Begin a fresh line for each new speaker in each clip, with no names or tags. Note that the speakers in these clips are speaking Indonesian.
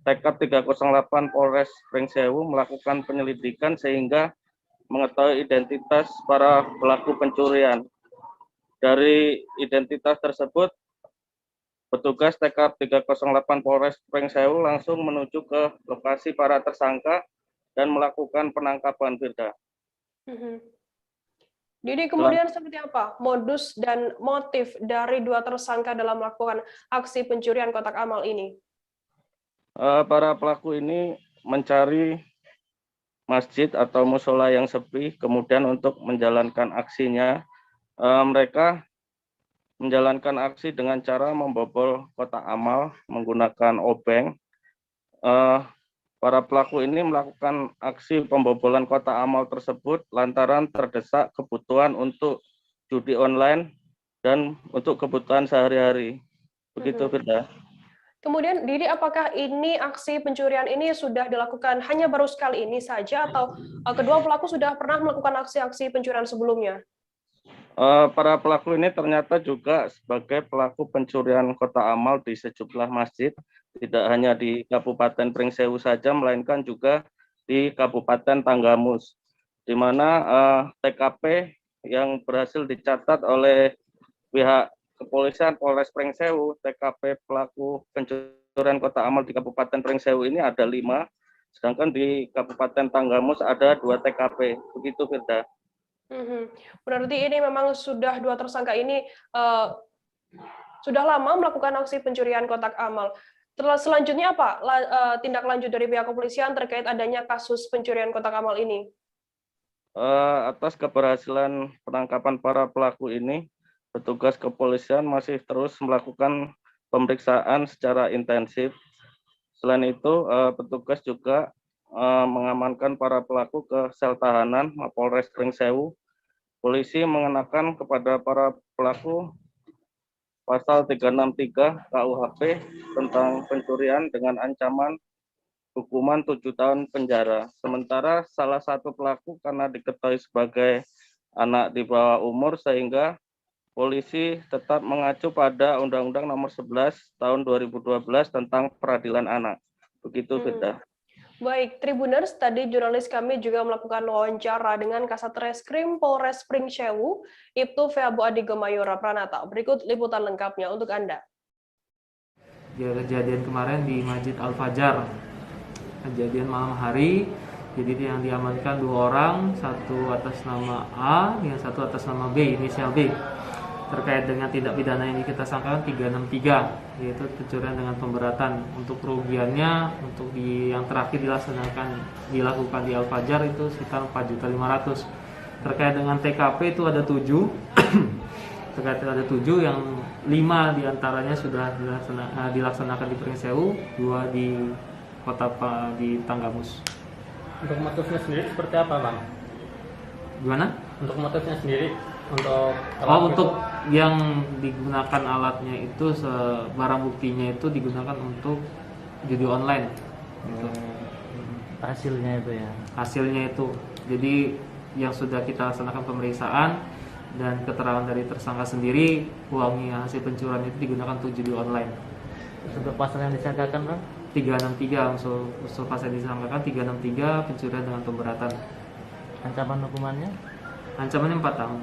Tekap 308 Polres Pringsewu melakukan penyelidikan sehingga mengetahui identitas para pelaku pencurian. Dari identitas tersebut, petugas Tekap 308 Polres Pringsewu langsung menuju ke lokasi para tersangka dan melakukan penangkapan, Firda.
Didi, kemudian seperti apa modus dan motif dari dua tersangka dalam melakukan aksi pencurian kotak amal ini?
Para pelaku ini mencari masjid atau musola yang sepi, kemudian untuk menjalankan aksinya, mereka menjalankan aksi dengan cara membobol kotak amal menggunakan obeng. Para pelaku ini melakukan aksi pembobolan kotak amal tersebut lantaran terdesak kebutuhan untuk judi online dan untuk kebutuhan sehari-hari. Begitu, Firda.
Kemudian, Didi, apakah ini aksi pencurian ini sudah dilakukan hanya baru sekali ini saja, atau kedua pelaku sudah pernah melakukan aksi-aksi pencurian sebelumnya?
Para pelaku ini ternyata juga sebagai pelaku pencurian kotak amal di sejumlah masjid, tidak hanya di Kabupaten Pringsewu saja, melainkan juga di Kabupaten Tanggamus, di mana TKP yang berhasil dicatat oleh pihak Kepolisian Polres Pringsewu, TKP pelaku pencurian kotak amal di Kabupaten Pringsewu ini ada 5, sedangkan di Kabupaten Tanggamus ada 2 TKP. Begitu, Firda.
Berarti ini memang sudah dua tersangka ini sudah lama melakukan aksi pencurian kotak amal. Selanjutnya apa tindak lanjut dari pihak kepolisian terkait adanya kasus pencurian kotak amal ini?
Atas keberhasilan penangkapan para pelaku ini, petugas kepolisian masih terus melakukan pemeriksaan secara intensif. Selain itu, petugas juga mengamankan para pelaku ke sel tahanan Mapolres Pringsewu. Polisi mengenakan kepada para pelaku pasal 363 KUHP tentang pencurian dengan ancaman hukuman 7 tahun penjara. Sementara salah satu pelaku karena diketahui sebagai anak di bawah umur, sehingga polisi tetap mengacu pada Undang-Undang Nomor 11 Tahun 2012 tentang Peradilan Anak. Begitu, Firda.
Baik, Tribuners, tadi jurnalis kami juga melakukan wawancara dengan Kasat Reskrim Polres Pringsewu, Ibtu Feabu Adi Gemayura Pranata. Berikut liputan lengkapnya untuk Anda.
Kejadian kemarin di Masjid Al-Fajar, kejadian malam hari. Jadi yang diamankan 2 orang, satu atas nama A, yang satu atas nama B, inisial B. Terkait dengan tindak pidana yang kita sangkakan 363, yaitu pencurian dengan pemberatan. Untuk kerugiannya, untuk yang terakhir dilakukan di Al-Fajar itu sekitar 4.500.000. Terkait dengan TKP itu ada 7. Terkait ada 7, yang 5 diantaranya sudah dilaksanakan di Pringsewu, 2 di di Tanggamus.
Untuk motifnya sendiri seperti apa, Bang?
Gimana?
Untuk motifnya sendiri, untuk
yang digunakan alatnya itu, barang buktinya itu digunakan untuk judi online. Gitu.
Hasilnya itu ya? Hasilnya itu.
Jadi yang sudah kita laksanakan pemeriksaan dan keterangan dari tersangka sendiri, uangnya hasil pencurian itu digunakan untuk judi online.
Untuk pasal yang disangkakan, Bang?
363, unsur pasal yang disangkakan 363, pencurian dengan pemberatan.
Ancaman hukumannya?
Ancamannya 4 tahun.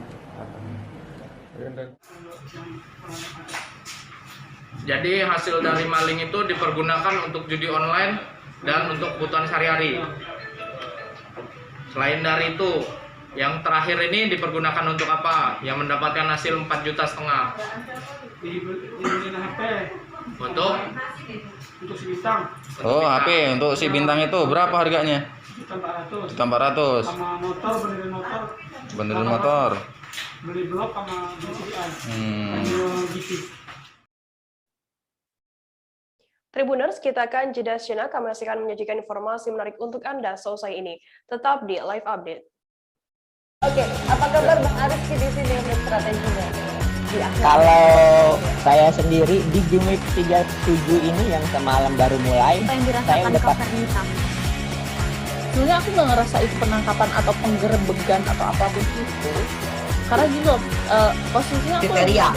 Jadi hasil dari maling itu dipergunakan untuk judi online dan untuk kebutuhan sehari-hari. Selain dari itu, yang terakhir ini dipergunakan untuk apa? Yang mendapatkan hasil 4,5 juta. Untuk
si bintang.
Oh, HP untuk si bintang itu berapa harganya? 1.400.
Sama motor,
benerin motor.
Beli blok sama beli CDI.
Tribuners, kita akan jeda sejenak. Kami akan menyajikan informasi menarik untuk Anda selesai ini. Tetap di Live Update.
Oke, apa kabar Bang Arifki di sini untuk strateginya?
Kalau saya sendiri di Game Week 37 ini yang semalam baru mulai, saya udah pasti.
Sebenarnya aku nggak ngerasa itu penangkapan atau penggerebegan atau apapun itu, karena gini loh, posisinya aku
kriteria.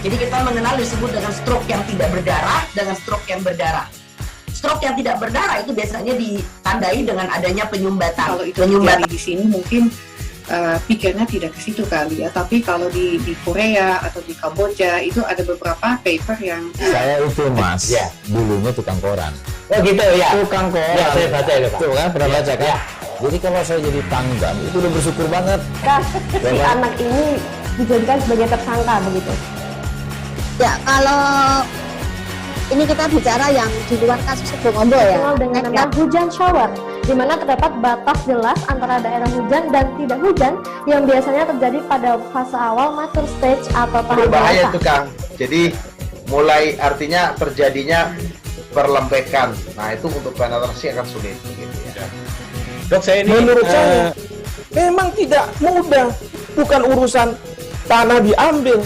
Jadi kita mengenal disebut dengan stroke yang tidak berdarah dengan stroke yang berdarah. Stroke yang tidak berdarah itu biasanya ditandai dengan adanya penyumbatan.
Kalau itu terjadi di sini mungkin pikirnya tidak ke situ kali ya, tapi kalau di Korea atau di Kamboja itu ada beberapa paper yang
saya itu mas, ya dulunya tukang koran.
Oh gitu ya.
Tukang koran.
Ya, saya baca itu Pak.
Tuh kan pernah baca kan?
Ya.
Jadi kalau saya jadi tanggam itu udah bersyukur banget.
Si anak ini dijadikan sebagai tersangka begitu. Ya, kalau ini kita bicara yang di luar kasus Sebongondo ya. Dengan nama hujan shower, di mana terdapat batas jelas antara daerah hujan dan tidak hujan yang biasanya terjadi pada fase awal mature stage atau tahap
berbahaya
dewasa.
itu Kang. Jadi mulai artinya terjadinya perlembekan. Nah itu untuk penetrasi akan sulit. Gitu ya.
Dok saya ini
menurut saya memang tidak mudah, bukan urusan tanah diambil.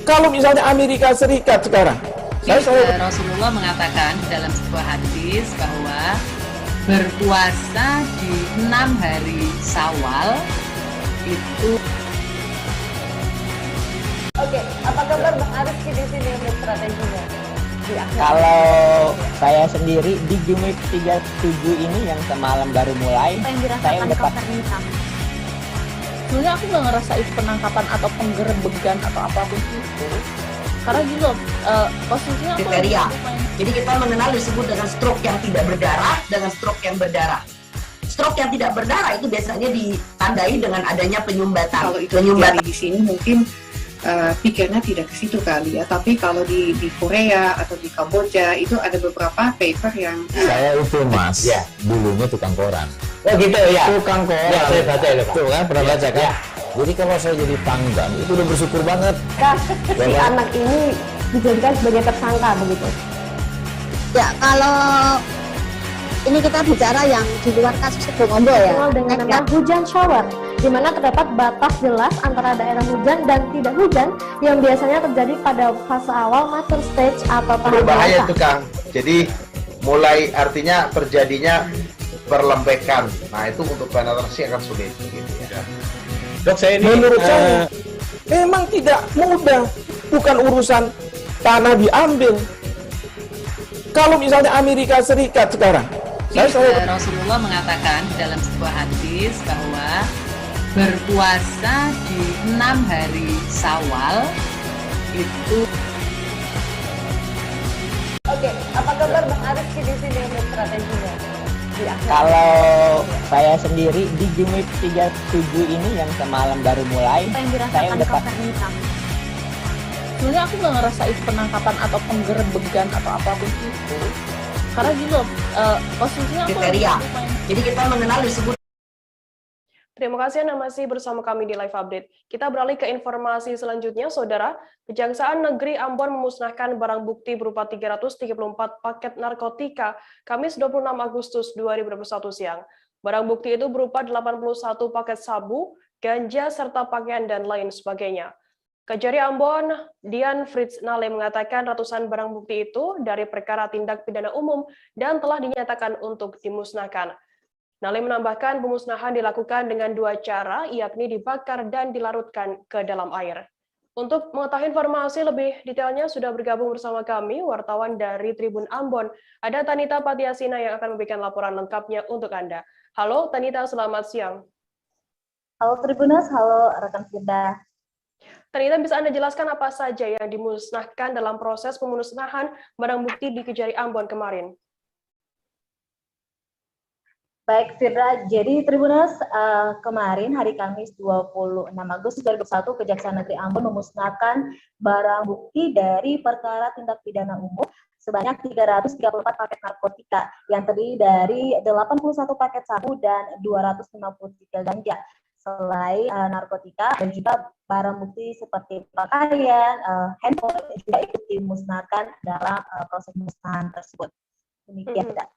Kalau misalnya Amerika Serikat sekarang,
Rasulullah mengatakan dalam sebuah hadis bahwa berpuasa di 6 hari Syawal itu.
Oke, apa kabar Bang Ariski di sini untuk strateginya?
Kalau saya sendiri di Gimik 37 ini yang semalam baru mulai, saya udah
sebenarnya aku nggak ngerasa itu penangkapan atau penggerebegan atau apapun itu, karena gitu posisinya aku
kriteria. Jadi kita mengenal disebut dengan stroke yang tidak berdarah dengan stroke yang berdarah. Stroke yang tidak berdarah itu biasanya ditandai dengan adanya penyumbatan.
Kalau itu terjadi di sini mungkin pikirnya tidak ke situ kali ya, tapi kalau di Korea atau di Kamboja itu ada beberapa paper yang
saya itu mas, ya dulunya tukang koran.
Oh gitu ya.
Tukang koran.
Ya, saya baca itu Pak.
Tuh kan pernah baca kan?
Ya.
Jadi kalau saya jadi tanggam itu udah bersyukur banget.
Si anak ini dijadikan sebagai tersangka begitu. Ya, kalau ini kita bicara yang di luar kasus Sebongondo ya. Dengan nama hujan shower, di mana terdapat batas jelas antara daerah hujan dan tidak hujan yang biasanya terjadi pada fase awal mature stage atau tahap
berbahaya
dewasa.
itu Kang. Jadi mulai artinya terjadinya perlembekan. Nah itu untuk penetrasi akan sulit. Gitu ya.
Dok saya ini
menurut saya memang tidak mudah, bukan urusan tanah diambil. Kalau misalnya Amerika Serikat sekarang,
Rasulullah mengatakan dalam sebuah hadis bahwa berpuasa di 6 hari Syawal itu.
Oke, apa kabar Bang Ariski di sini untuk strateginya?
Kalau saya sendiri di Gimik 37 ini yang semalam baru mulai, saya udah
sebenarnya aku nggak ngerasa itu penangkapan atau penggerebegan atau apapun itu, karena gitu posisinya aku
kriteria. Jadi kita mengenal disebut.
Terima kasih Anda masih bersama kami di Live Update. Kita beralih ke informasi selanjutnya, Saudara. Kejaksaan Negeri Ambon memusnahkan barang bukti berupa 334 paket narkotika Kamis 26 Agustus 2021 siang. Barang bukti itu berupa 81 paket sabu, ganja, serta pakaian dan lain sebagainya. Kejari Ambon, Dian Fritz Nale mengatakan ratusan barang bukti itu dari perkara tindak pidana umum dan telah dinyatakan untuk dimusnahkan. Nale menambahkan pemusnahan dilakukan dengan 2 cara, yakni dibakar dan dilarutkan ke dalam air. Untuk mengetahui informasi lebih detailnya sudah bergabung bersama kami, wartawan dari Tribun Ambon. Ada Tanita Patiasina yang akan memberikan laporan lengkapnya untuk Anda. Halo Tanita, selamat siang.
Halo Tribuners, halo rekan Firda.
Tanita, bisa Anda jelaskan apa saja yang dimusnahkan dalam proses pemusnahan barang bukti di Kejari Ambon kemarin?
Baik Firda, jadi Tribuners, kemarin hari Kamis 26 Agustus 2021 Kejaksaan Negeri Ambon memusnahkan barang bukti dari perkara tindak pidana umum sebanyak 334 paket narkotika yang terdiri dari 81 paket sabu dan 253 ganja. Selain narkotika dan juga barang bukti seperti pakaian, handphone juga ikut dimusnahkan dalam proses pemusnahan tersebut. Demikian tidak.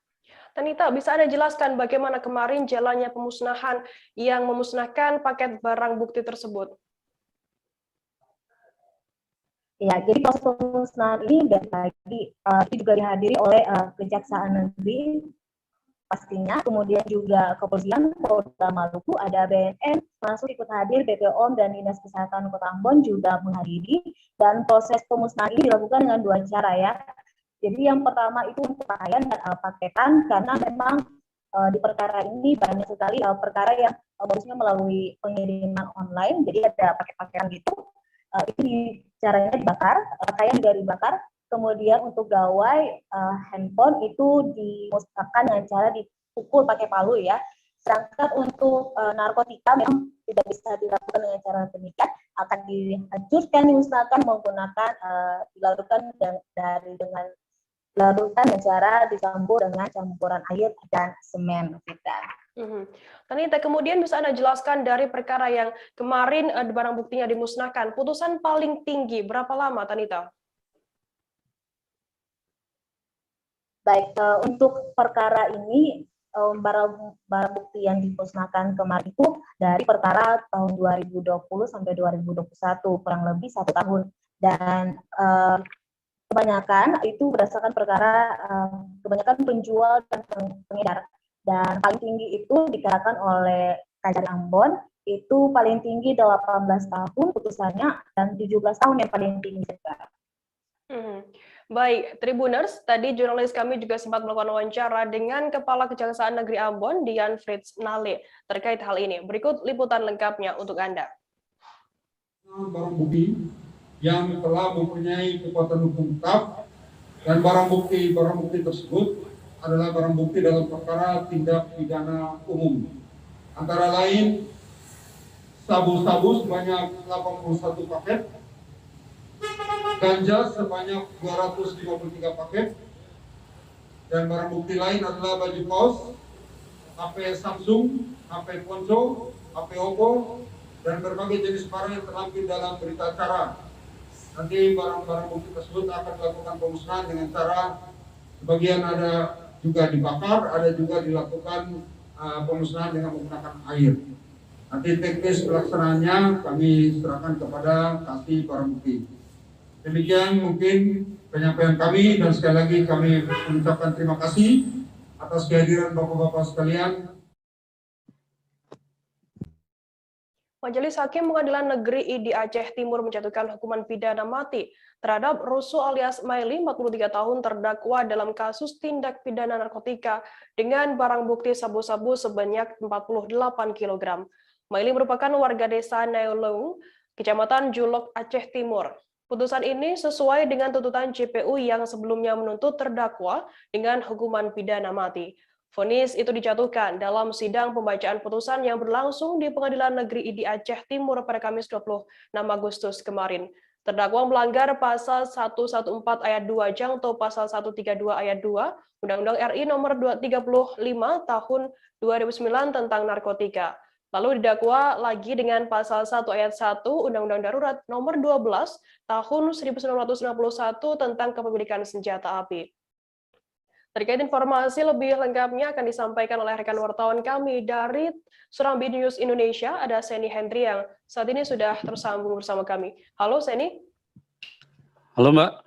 Tanita, bisa Anda jelaskan bagaimana kemarin jalannya pemusnahan yang memusnahkan paket barang bukti tersebut?
Ya, jadi proses pemusnahan ini dan lagi itu juga dihadiri oleh Kejaksaan Negeri pastinya, kemudian juga kepolisian Polda Maluku, ada BNN, masuk ikut hadir, BPOM dan Dinas Kesehatan Kota Ambon juga menghadiri, dan proses pemusnahan ini dilakukan dengan 2 cara ya. Jadi yang pertama itu untuk pakaian dan paketan, karena memang di perkara ini banyak sekali perkara yang modusnya melalui pengiriman online, jadi ada paket-paketan gitu. Itu caranya dibakar, pakaian juga dibakar. Kemudian untuk gawai handphone itu dimusnahkan dengan cara dipukul pakai palu ya. Sedangkan untuk narkotika memang tidak bisa dilakukan dengan cara demikian, akan dihancurkan, dimusnahkan menggunakan dilakukan dengan cara dicampur dengan campuran air dan semen.
Tanita, kemudian bisa Anda jelaskan dari perkara yang kemarin barang buktinya dimusnahkan, putusan paling tinggi berapa lama, Tanita?
Baik, untuk perkara ini barang bukti yang dimusnahkan kemarin itu dari perkara tahun 2020 sampai 2021, kurang lebih 1 tahun. Dan kebanyakan itu berdasarkan perkara kebanyakan penjual dan pengedar. Dan paling tinggi itu dikenakan oleh Kajari Ambon, itu paling tinggi 18 tahun putusannya dan 17 tahun yang paling tinggi sekarang.
Baik, Tribuners, tadi jurnalis kami juga sempat melakukan wawancara dengan Kepala Kejaksaan Negeri Ambon, Dian Fritz Nale, terkait hal ini. Berikut liputan lengkapnya untuk Anda.
Barang bukti yang telah mempunyai kekuatan hukum tetap, dan barang bukti tersebut adalah barang bukti dalam perkara tindak pidana umum. Antara lain, sabu-sabu sebanyak 81 paket, ganja sebanyak 253 paket, dan barang bukti lain adalah baju kaos, HP Samsung, HP Ponco, HP Oppo, dan berbagai jenis barang yang terlampir dalam berita acara. Nanti barang-barang bukti tersebut akan dilakukan pemusnahan dengan cara sebagian ada juga dibakar, ada juga dilakukan pemusnahan dengan menggunakan air. Nanti teknis pelaksanaannya kami serahkan kepada kasih barang bukti. Demikian mungkin penyampaian kami, dan sekali lagi kami mengucapkan terima kasih atas kehadiran Bapak-Bapak sekalian.
Majelis Hakim Pengadilan Negeri ID Aceh Timur menjatuhkan hukuman pidana mati terhadap Rusu alias Maili, 43 tahun, terdakwa dalam kasus tindak pidana narkotika dengan barang bukti sabu-sabu sebanyak 48 kg. Maili merupakan warga desa Nailung, Kecamatan Julok, Aceh Timur. Putusan ini sesuai dengan tuntutan JPU yang sebelumnya menuntut terdakwa dengan hukuman pidana mati. Vonis itu dijatuhkan dalam sidang pembacaan putusan yang berlangsung di Pengadilan Negeri ID Aceh Timur pada Kamis 26 Agustus kemarin. Terdakwa melanggar pasal 114 ayat 2 Jangto pasal 132 ayat 2 Undang-Undang RI nomor 235 tahun 2009 tentang narkotika. Lalu didakwa lagi dengan pasal 1 ayat 1 Undang-Undang Darurat nomor 12 tahun 1961 tentang kepemilikan senjata api. Terkait informasi lebih lengkapnya akan disampaikan oleh rekan wartawan kami dari Surambi News Indonesia, ada Seni Hendri yang saat ini sudah tersambung bersama kami. Halo Seni.
Halo Mbak.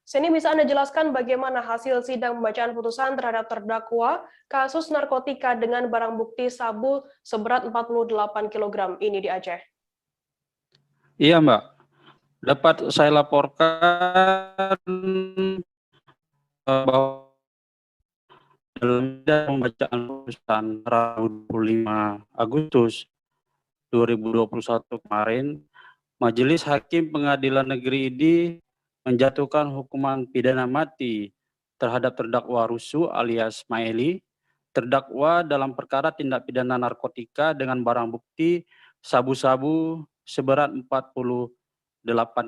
Seni, bisa Anda jelaskan bagaimana hasil sidang pembacaan putusan terhadap terdakwa kasus narkotika dengan barang bukti sabu seberat 48 kg ini di Aceh?
Iya Mbak, dapat saya laporkan bahwa dalam pembacaan putusan Rabu 25 Agustus 2021 kemarin, Majelis Hakim Pengadilan Negeri ID menjatuhkan hukuman pidana mati terhadap terdakwa Rusu alias Maili, terdakwa dalam perkara tindak pidana narkotika dengan barang bukti sabu-sabu seberat 48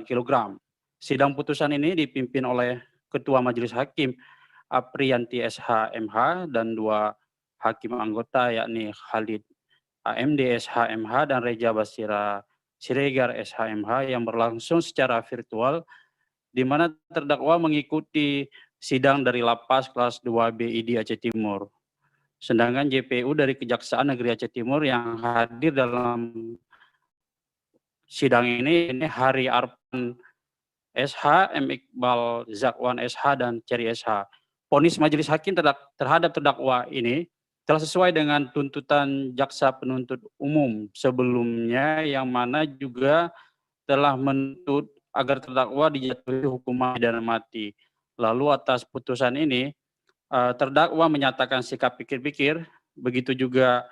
kg. Sidang putusan ini dipimpin oleh Ketua Majelis Hakim Aprianti SH MH dan 2 hakim anggota yakni Khalid AMD SH MH dan Reja Basira Siregar SH MH yang berlangsung secara virtual, di mana terdakwa mengikuti sidang dari Lapas Kelas 2B ID Aceh Timur. Sedangkan JPU dari Kejaksaan Negeri Aceh Timur yang hadir dalam sidang ini Hari Arpan SH, M. Iqbal Zakwan SH, dan Ceri SH. Vonis Majelis Hakim terhadap terdakwa ini telah sesuai dengan tuntutan Jaksa Penuntut Umum sebelumnya, yang mana juga telah menuntut agar terdakwa dijatuhi hukuman pidana mati. Lalu atas putusan ini, terdakwa menyatakan sikap pikir-pikir, begitu juga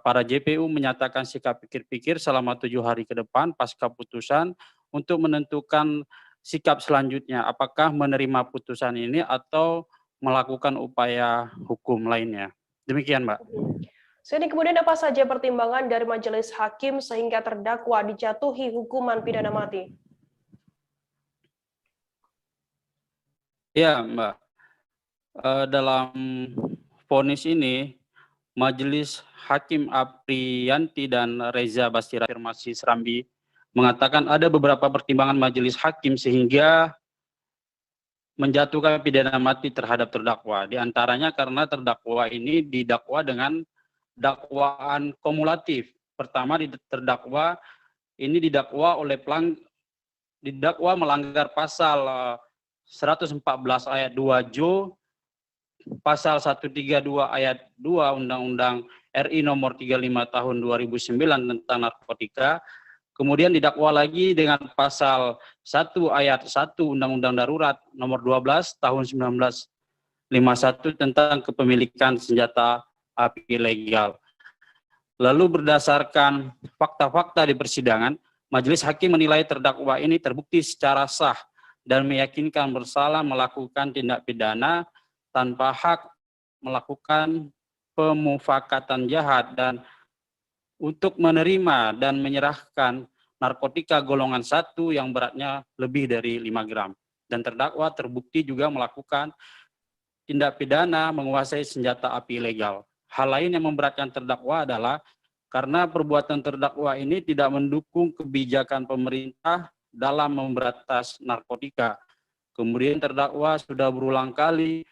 para JPU menyatakan sikap pikir-pikir selama 7 hari ke depan pasca putusan untuk menentukan sikap selanjutnya, apakah menerima putusan ini atau melakukan upaya hukum lainnya. Demikian, Mbak.
Jadi kemudian apa saja pertimbangan dari majelis hakim sehingga terdakwa dijatuhi hukuman pidana mati?
Ya, Mbak. Dalam vonis ini, Majelis Hakim Apriyanti dan Reza Bastira Afirmasi Serambi mengatakan ada beberapa pertimbangan majelis hakim sehingga menjatuhkan pidana mati terhadap terdakwa. Di antaranya karena terdakwa ini didakwa dengan dakwaan kumulatif. Pertama, terdakwa ini didakwa melanggar pasal 114 ayat 2 Jo, pasal 132 ayat 2 Undang-Undang RI nomor 35 tahun 2009 tentang narkotika. Kemudian didakwa lagi dengan pasal 1 ayat 1 Undang-Undang Darurat nomor 12 tahun 1951 tentang kepemilikan senjata api ilegal. Lalu berdasarkan fakta-fakta di persidangan, majelis hakim menilai terdakwa ini terbukti secara sah dan meyakinkan bersalah melakukan tindak pidana tanpa hak melakukan pemufakatan jahat dan untuk menerima dan menyerahkan narkotika golongan 1 yang beratnya lebih dari 5 gram. Dan terdakwa terbukti juga melakukan tindak pidana menguasai senjata api ilegal. Hal lain yang memberatkan terdakwa adalah karena perbuatan terdakwa ini tidak mendukung kebijakan pemerintah dalam memberantas narkotika. Kemudian terdakwa sudah berulang kali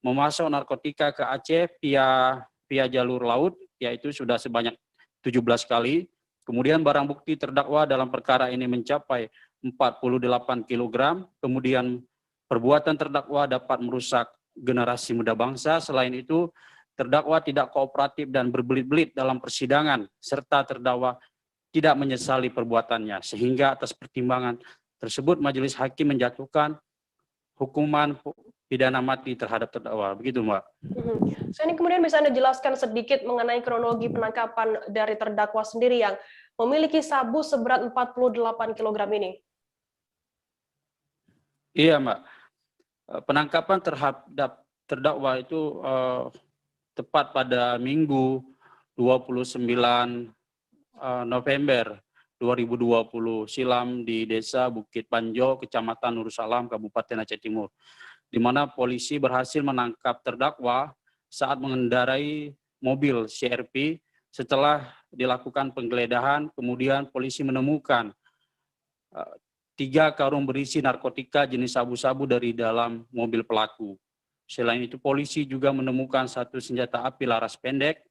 memasok narkotika ke Aceh via jalur laut, yaitu sudah sebanyak 17 kali. Kemudian barang bukti terdakwa dalam perkara ini mencapai 48 kg. Kemudian perbuatan terdakwa dapat merusak generasi muda bangsa. Selain itu, terdakwa tidak kooperatif dan berbelit-belit dalam persidangan, serta terdakwa tidak menyesali perbuatannya. Sehingga atas pertimbangan tersebut, majelis hakim menjatuhkan hukuman pidana mati terhadap terdakwa. Begitu, Mbak.
So, ini kemudian bisa Anda jelaskan sedikit mengenai kronologi penangkapan dari terdakwa sendiri yang memiliki sabu seberat 48 kg ini?
Iya, Mbak. Penangkapan terhadap terdakwa itu tepat pada Minggu 29 November 2020 silam di Desa Bukit Panjo, Kecamatan Nurusalam, Kabupaten Aceh Timur, di mana polisi berhasil menangkap terdakwa saat mengendarai mobil CRP. Setelah dilakukan penggeledahan, kemudian polisi menemukan 3 karung berisi narkotika jenis sabu-sabu dari dalam mobil pelaku. Selain itu, polisi juga menemukan 1 senjata api laras pendek,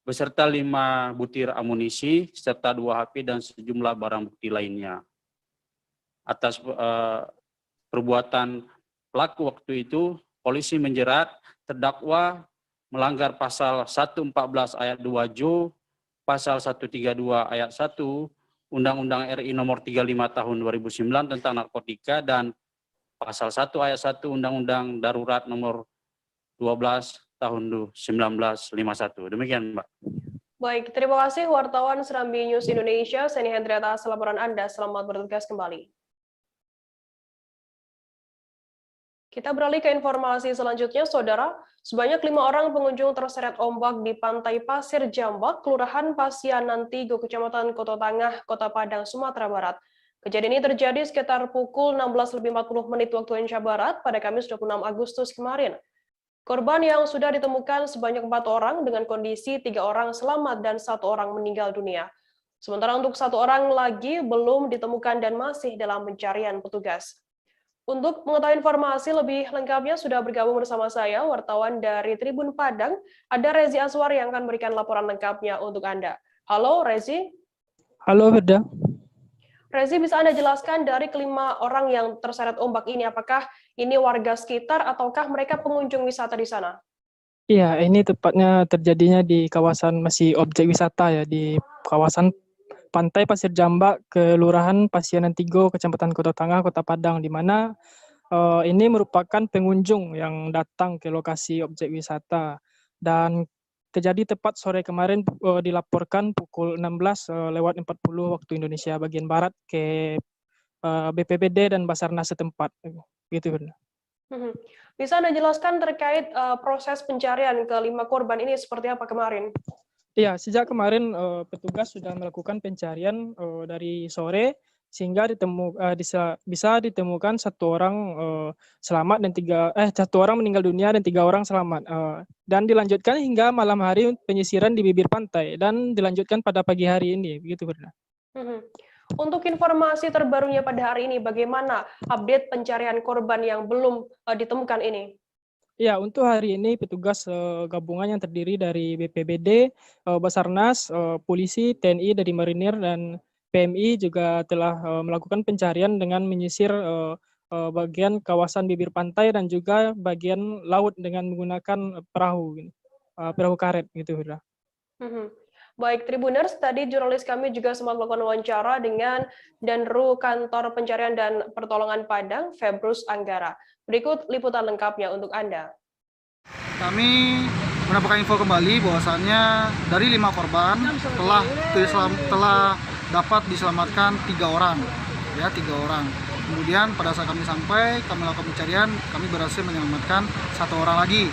beserta 5 butir amunisi, serta 2 HP dan sejumlah barang bukti lainnya. Atas perbuatan pelaku waktu itu, polisi menjerat terdakwa melanggar pasal 114 ayat 2 Jo, pasal 132 ayat 1, Undang-Undang RI nomor 35 tahun 2009 tentang narkotika, dan pasal 1 ayat 1 Undang-Undang Darurat nomor 12 tahun 1951. Demikian, Mbak.
Baik, terima kasih wartawan Serambi News Indonesia, Seni Hendriata, atas laporan Anda. Selamat bertugas kembali. Kita beralih ke informasi selanjutnya, Saudara. Sebanyak 5 orang pengunjung terseret ombak di Pantai Pasir Jambak, Kelurahan Pasianan 3, Kecamatan Kota Tangah, Kota Padang, Sumatera Barat. Kejadian ini terjadi sekitar pukul 16.40 waktu Indonesia Barat pada Kamis 26 Agustus kemarin. Korban yang sudah ditemukan sebanyak 4 orang dengan kondisi 3 orang selamat dan 1 orang meninggal dunia. Sementara untuk 1 orang lagi belum ditemukan dan masih dalam pencarian petugas. Untuk mengetahui informasi lebih lengkapnya sudah bergabung bersama saya, wartawan dari Tribun Padang, ada Rezi Aswar yang akan memberikan laporan lengkapnya untuk Anda. Halo Rezi.
Halo Firda.
Rezi, bisa Anda jelaskan dari kelima orang yang terseret ombak ini, apakah ini warga sekitar ataukah mereka pengunjung wisata di sana?
Iya, ini tepatnya terjadinya di kawasan masih objek wisata ya, di kawasan Pantai Pasir Jambak, Kelurahan Pasianan 3, Kecamatan Kota Tangah, Kota Padang, di mana ini merupakan pengunjung yang datang ke lokasi objek wisata dan terjadi tepat sore kemarin dilaporkan pukul 16:40 waktu Indonesia bagian barat ke BPBD dan Basarnas setempat. Gitu, Bunda.
Bisa Anda jelaskan terkait proses pencarian kelima korban ini seperti apa kemarin?
Iya, sejak kemarin petugas sudah melakukan pencarian dari sore sehingga bisa ditemukan satu orang selamat dan satu orang meninggal dunia dan 3 orang selamat. Dan dilanjutkan hingga malam hari penyisiran di bibir pantai dan dilanjutkan pada pagi hari ini, begitu Bunda.
Untuk informasi terbarunya pada hari ini, bagaimana update pencarian korban yang belum ditemukan ini?
Ya, untuk hari ini petugas gabungan yang terdiri dari BPBD, Basarnas, polisi, TNI, dari Marinir, dan PMI juga telah melakukan pencarian dengan menyisir bagian kawasan bibir pantai dan juga bagian laut dengan menggunakan perahu karet gitu.
Baik, Tribuners, tadi jurnalis kami juga sempat melakukan wawancara dengan Danru Kantor Pencarian dan Pertolongan Padang, Februs Anggara. Berikut liputan lengkapnya untuk Anda.
Kami mendapatkan info kembali bahwasannya dari 5 korban telah dapat diselamatkan 3 orang, ya 3 orang. Kemudian pada saat kami sampai, kami melakukan pencarian, kami berhasil menyelamatkan 1 orang lagi,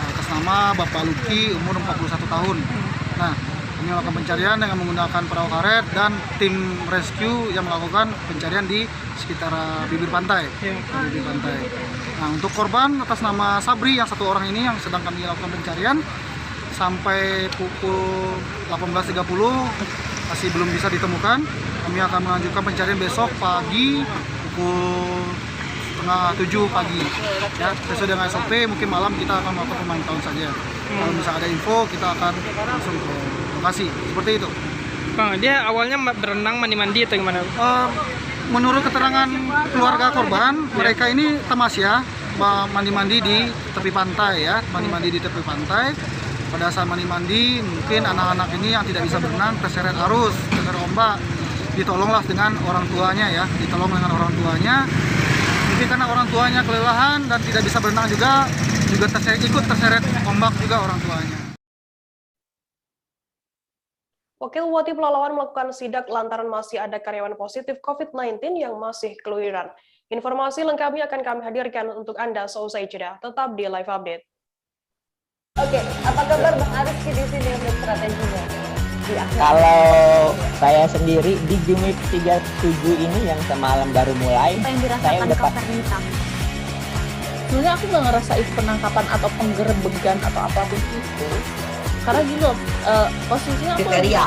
atas nama Bapak Luki, umur 41 tahun. Nah, kami melakukan pencarian dengan menggunakan perahu karet dan tim rescue yang melakukan pencarian di sekitar bibir pantai. Nah, untuk korban atas nama Sabri yang 1 orang ini yang sedang kami lakukan pencarian sampai pukul 18.30 masih belum bisa ditemukan. Kami akan melanjutkan pencarian besok pagi pukul 6:30 pagi. Ya, sesuai dengan SOP, mungkin malam kita akan melakukan pemantauan saja. Kalau misalnya ada info, kita akan langsung ke lokasi. Seperti itu.
Bang, dia awalnya berenang mandi-mandi atau gimana?
Menurut keterangan keluarga korban, mereka ini tamasya mandi-mandi di tepi pantai, ya, mandi-mandi di tepi pantai. Pada saat mandi-mandi, mungkin anak-anak ini yang tidak bisa berenang terseret arus, terseret ombak, ditolonglah dengan orang tuanya, ya, ditolong dengan orang tuanya. Mungkin karena orang tuanya kelelahan dan tidak bisa berenang juga ikut terseret ombak juga orang tuanya.
Wakil Bupati Pelalawan melakukan sidak lantaran masih ada karyawan positif COVID-19 yang masih keluyuran. Informasi lengkapnya akan kami hadirkan untuk Anda seusai jeda. Tetap di Live Update.
Oke, apa kabar Bang Arifki di sini untuk strateginya?
Kalau saya sendiri di Gumip 37 ini yang semalam baru mulai,
Apa yang
saya
dirasakan
udah
Kak Fernita? Sebenarnya aku nggak ngerasa itu penangkapan atau penggerebegan atau apapun itu. Karena gini loh, posisinya aku
kriteria.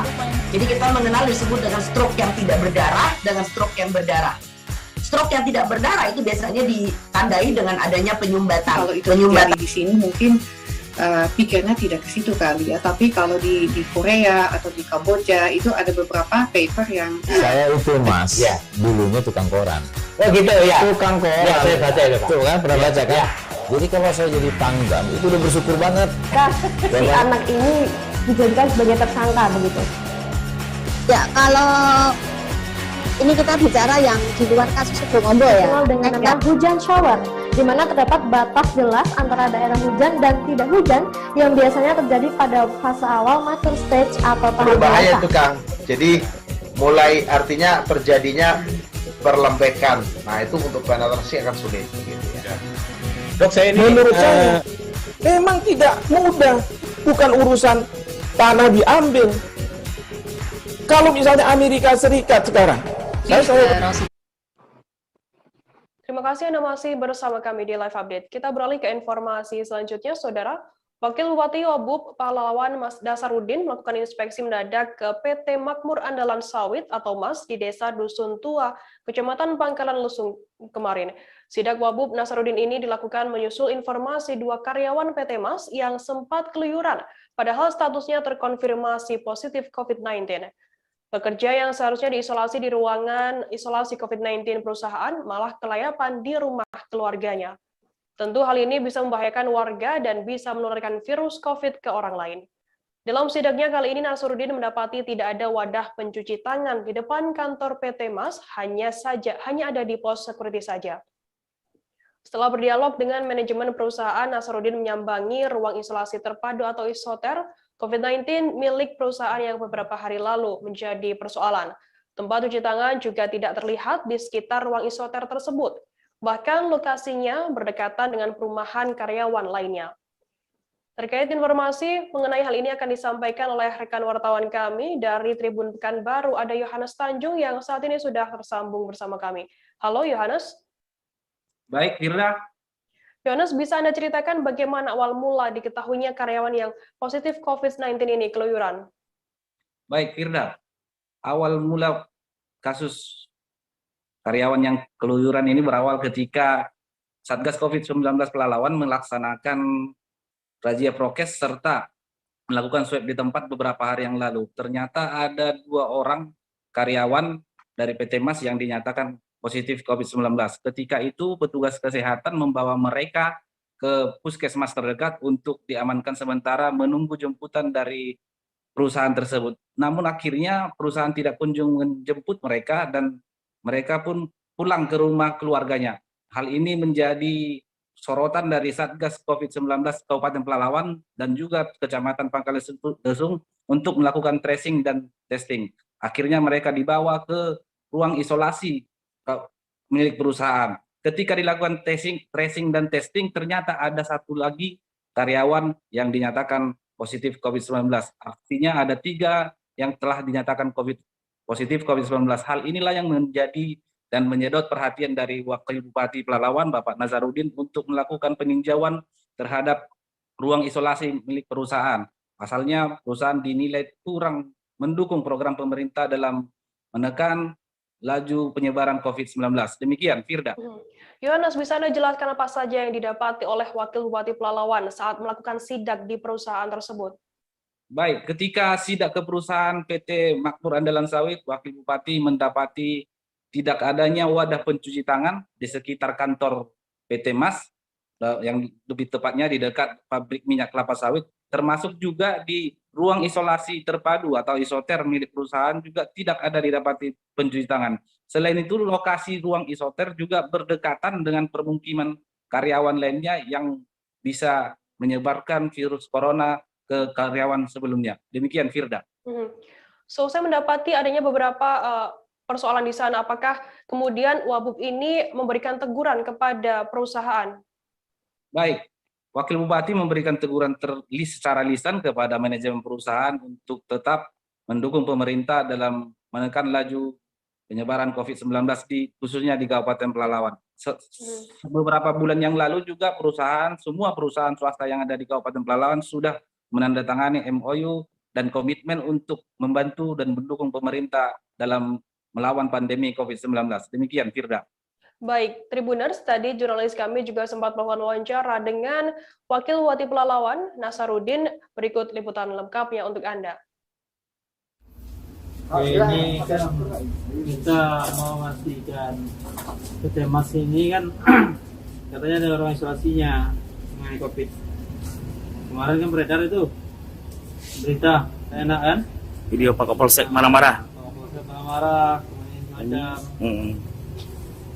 Jadi kita mengenal disebut dengan stroke yang tidak berdarah dengan stroke yang berdarah. Stroke yang tidak berdarah itu biasanya ditandai dengan adanya penyumbatan.
Kalau itu terjadi di sini mungkin pikirnya tidak ke situ kali ya, tapi kalau di Korea atau di Kamboja itu ada beberapa paper yang
Saya itu Mas,
Ya.
dulunya tukang koran.
Oh gitu ya.
Tukang koran.
Ya, saya baca itu, Pak.
Tuh kan, pernah baca kan? Jadi kalau saya jadi tanggam, itu udah bersyukur banget.
Si anak ini dijadikan sebagai tersangka begitu.
Ya, kalau ini kita bicara yang di luar kasus Sebongombo ya.
Dikenal dengan nama hujan shower, di mana terdapat batas jelas antara daerah hujan dan tidak hujan yang biasanya terjadi pada fase awal mature stage atau tahap
Berbahaya
dewasa.
itu Kang. Jadi mulai artinya terjadinya perlembekan. Nah itu untuk penetrasi akan sulit. Gitu ya.
Dok, saya ini menurut saya memang tidak mudah, bukan urusan tanah diambil. Kalau misalnya Amerika Serikat sekarang,
Terima kasih Anda masih bersama kami di Live Update. Kita beralih ke informasi selanjutnya, Saudara. Wakil Bupati Wabub Pahlawan Mas Dasarudin melakukan inspeksi mendadak ke PT Makmur Andalan Sawit atau MAS di Desa Dusun Tua, Kecamatan Pangkalan Lesung kemarin. Sidak Wabub Nasarudin ini dilakukan menyusul informasi 2 karyawan PT MAS yang sempat keluyuran, padahal statusnya terkonfirmasi positif COVID-19. Pekerja yang seharusnya diisolasi di ruangan isolasi COVID-19 perusahaan malah kelayapan di rumah keluarganya. Tentu hal ini bisa membahayakan warga dan bisa menularkan virus COVID ke orang lain. Dalam sidaknya kali ini Nasarudin mendapati tidak ada wadah pencuci tangan di depan kantor PT MAS, hanya ada di pos security saja. Setelah berdialog dengan manajemen perusahaan, Nasaruddin menyambangi ruang isolasi terpadu atau isoter COVID-19 milik perusahaan yang beberapa hari lalu menjadi persoalan. Tempat cuci tangan juga tidak terlihat di sekitar ruang isoter tersebut. Bahkan lokasinya berdekatan dengan perumahan karyawan lainnya. Terkait informasi mengenai hal ini akan disampaikan oleh rekan wartawan kami dari Tribun Pekanbaru, ada Yohanes Tanjung yang saat ini sudah tersambung bersama kami. Halo Yohanes.
Baik, Firda.
Yohanes, bisa Anda ceritakan bagaimana awal mula diketahuinya karyawan yang positif COVID-19 ini keluyuran?
Baik, Firda. Awal mula kasus karyawan yang keluyuran ini berawal ketika Satgas COVID-19 Pelalawan melaksanakan razia prokes serta melakukan swab di tempat beberapa hari yang lalu. Ternyata ada 2 orang karyawan dari PT Mas yang dinyatakan positif COVID-19. Ketika itu petugas kesehatan membawa mereka ke puskesmas terdekat untuk diamankan sementara menunggu jemputan dari perusahaan tersebut. Namun akhirnya perusahaan tidak kunjung menjemput mereka dan mereka pun pulang ke rumah keluarganya. Hal ini menjadi sorotan dari Satgas COVID-19 Kabupaten Pelalawan dan juga Kecamatan Pangkalesung untuk melakukan tracing dan testing. Akhirnya mereka dibawa ke ruang isolasi milik perusahaan. Ketika dilakukan tracing dan testing, ternyata ada 1 lagi karyawan yang dinyatakan positif COVID-19. Artinya ada 3 yang telah dinyatakan positif COVID-19. Hal inilah yang menjadi dan menyedot perhatian dari Wakil Bupati Pelalawan, Bapak Nasaruddin, untuk melakukan peninjauan terhadap ruang isolasi milik perusahaan. Pasalnya perusahaan dinilai kurang mendukung program pemerintah dalam menekan laju penyebaran COVID-19. Demikian, Firda.
Yohanes, bisa Anda jelaskan apa saja yang didapati oleh Wakil Bupati Pelalawan saat melakukan sidak di perusahaan tersebut?
Baik, ketika sidak ke perusahaan PT Makmur Andalan Sawit, Wakil Bupati mendapati tidak adanya wadah pencuci tangan di sekitar kantor PT Mas, yang lebih tepatnya di dekat pabrik minyak kelapa sawit, termasuk juga di ruang isolasi terpadu atau isoter milik perusahaan juga tidak ada didapati pencuci tangan. Selain itu, lokasi ruang isoter juga berdekatan dengan permukiman karyawan lainnya yang bisa menyebarkan virus corona ke karyawan sebelumnya. Demikian, Firda.
So, saya mendapati adanya beberapa persoalan di sana. Apakah kemudian Wabub ini memberikan teguran kepada perusahaan?
Baik. Wakil Bupati memberikan teguran secara lisan kepada manajemen perusahaan untuk tetap mendukung pemerintah dalam menekan laju penyebaran COVID-19 khususnya di Kabupaten Pelalawan. Beberapa bulan yang lalu juga semua perusahaan swasta yang ada di Kabupaten Pelalawan sudah menandatangani MOU dan komitmen untuk membantu dan mendukung pemerintah dalam melawan pandemi COVID-19. Demikian, Firda.
Baik, Tribuners, tadi jurnalis kami juga sempat melakukan wawancara dengan Wakil Bupati Pelalawan, Nasaruddin. Berikut liputan lengkapnya untuk Anda.
Ini kan kita mau memastikan PT Mas ini kan katanya ada ruang isolasinya mengenai COVID. Kemarin kan beredar itu berita, enak kan?
Video Pak Kapolsek marah-marah.
Kapolsek marah-marah, kemudian macam.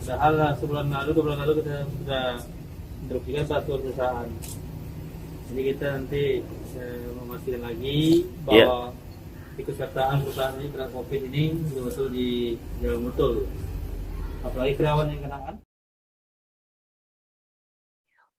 Padahal sebulan lalu, 2 bulan lalu kita sudah merugikan 1 perusahaan. Jadi kita nanti memastikan lagi bahwa ikutsertaan perusahaan ini terhadap COVID ini betul-betul dijaga betul. Apalagi karyawan yang kena kan.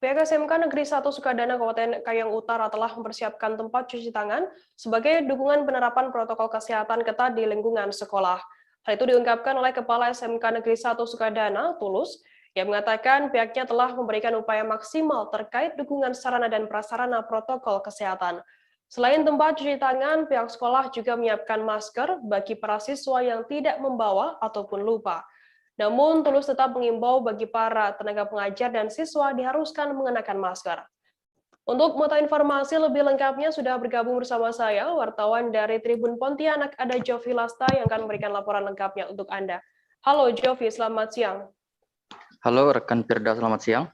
Pihak SMK Negeri 1 Sukadana Kabupaten Kayong Utara telah mempersiapkan tempat cuci tangan sebagai dukungan penerapan protokol kesehatan ketat di lingkungan sekolah. Hal itu diungkapkan oleh Kepala SMK Negeri 1 Sukadana, Tulus, yang mengatakan pihaknya telah memberikan upaya maksimal terkait dukungan sarana dan prasarana protokol kesehatan. Selain tempat cuci tangan, pihak sekolah juga menyiapkan masker bagi para siswa yang tidak membawa ataupun lupa. Namun, Tulus tetap mengimbau bagi para tenaga pengajar dan siswa diharuskan mengenakan masker. Untuk mengetahui informasi lebih lengkapnya sudah bergabung bersama saya, wartawan dari Tribun Pontianak, ada Jovi Lasta yang akan memberikan laporan lengkapnya untuk Anda. Halo Jovi, selamat siang.
Halo rekan Firda, selamat siang.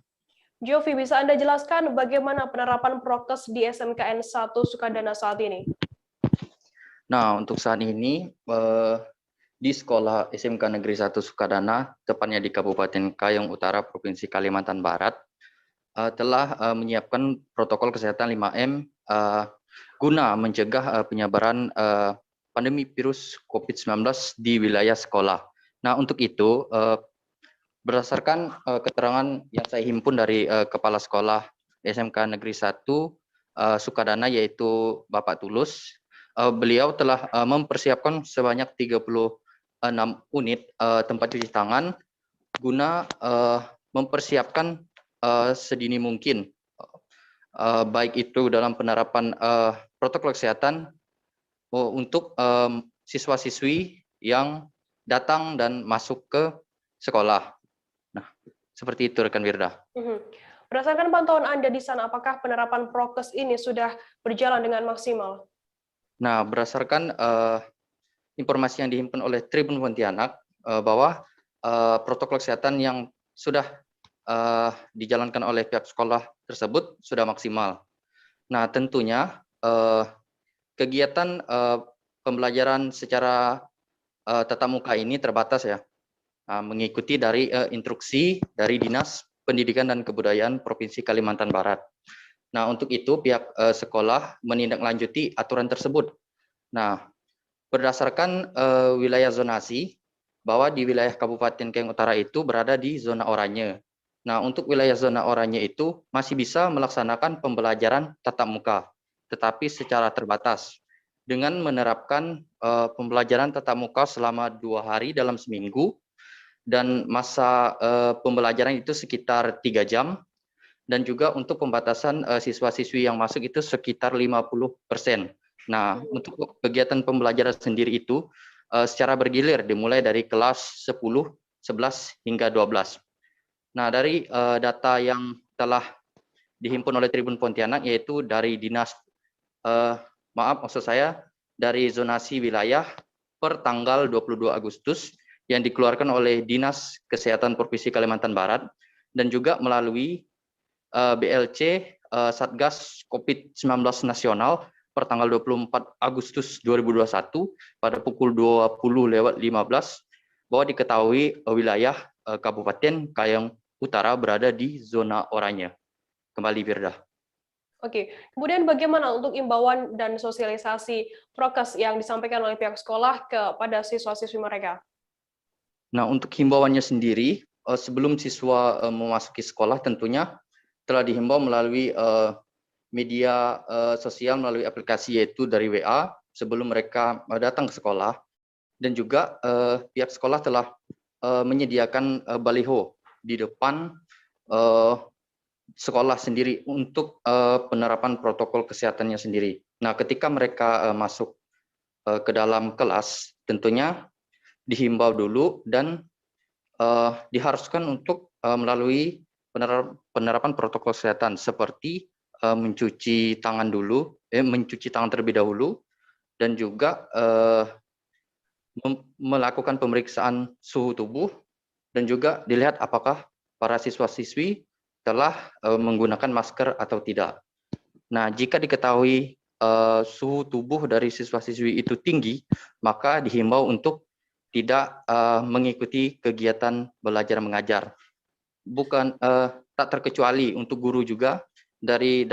Jovi, bisa Anda jelaskan bagaimana penerapan prokes di SMKN 1 Sukadana saat ini?
Nah, untuk saat ini di Sekolah SMK Negeri 1 Sukadana, tepatnya di Kabupaten Kayong Utara, Provinsi Kalimantan Barat, telah menyiapkan protokol kesehatan 5M guna mencegah penyebaran pandemi virus COVID-19 di wilayah sekolah. Nah, untuk itu, berdasarkan keterangan yang saya himpun dari Kepala Sekolah SMK Negeri 1 Sukadana, yaitu Bapak Tulus, beliau telah mempersiapkan sebanyak 36 unit tempat cuci tangan guna mempersiapkan sedini mungkin, baik itu dalam penerapan protokol kesehatan untuk siswa-siswi yang datang dan masuk ke sekolah. Nah, seperti itu rekan Wirda.
Berdasarkan pantauan Anda di sana, apakah penerapan prokes ini sudah berjalan dengan maksimal?
Nah, berdasarkan informasi yang dihimpun oleh Tribun Pontianak, bahwa protokol kesehatan yang sudah dijalankan oleh pihak sekolah tersebut sudah maksimal. Nah, tentunya kegiatan pembelajaran secara tatap muka ini terbatas ya, mengikuti dari instruksi dari Dinas Pendidikan dan Kebudayaan Provinsi Kalimantan Barat. Nah, untuk itu pihak sekolah menindaklanjuti aturan tersebut. Nah, berdasarkan wilayah zonasi, bahwa di wilayah Kabupaten Kayong Utara itu berada di zona oranye. Nah, untuk wilayah zona oranye itu masih bisa melaksanakan pembelajaran tatap muka, tetapi secara terbatas, dengan menerapkan pembelajaran tatap muka selama 2 hari dalam seminggu, dan masa pembelajaran itu sekitar 3 jam, dan juga untuk pembatasan siswa-siswi yang masuk itu sekitar 50%. Nah, untuk kegiatan pembelajaran sendiri itu secara bergilir dimulai dari kelas 10, 11, hingga 12. Nah, dari data yang telah dihimpun oleh Tribun Pontianak, yaitu dari Dinas, dari zonasi wilayah per tanggal 22 Agustus, yang dikeluarkan oleh Dinas Kesehatan Provinsi Kalimantan Barat, dan juga melalui BLC Satgas COVID-19 Nasional per tanggal 24 Agustus 2021 pada pukul 20.15, bahwa diketahui wilayah Kabupaten Kayong Utara berada di zona oranye. Kembali Firda.
Oke, kemudian bagaimana untuk imbauan dan sosialisasi prokes yang disampaikan oleh pihak sekolah kepada siswa-siswi mereka?
Nah, untuk himbauannya sendiri, sebelum siswa memasuki sekolah tentunya telah dihimbau melalui media sosial, melalui aplikasi yaitu dari WA sebelum mereka datang ke sekolah, dan juga pihak sekolah telah menyediakan baliho di depan sekolah sendiri untuk penerapan protokol kesehatannya sendiri. Nah, ketika mereka masuk ke dalam kelas, tentunya dihimbau dulu dan diharuskan untuk melalui penerapan protokol kesehatan seperti mencuci tangan dulu, mencuci tangan terlebih dahulu, dan juga melakukan pemeriksaan suhu tubuh, dan juga dilihat apakah para siswa-siswi telah menggunakan masker atau tidak. Nah, jika diketahui suhu tubuh dari siswa-siswi itu tinggi, maka dihimbau untuk tidak mengikuti kegiatan belajar mengajar. Bukan tak terkecuali untuk guru juga. Dari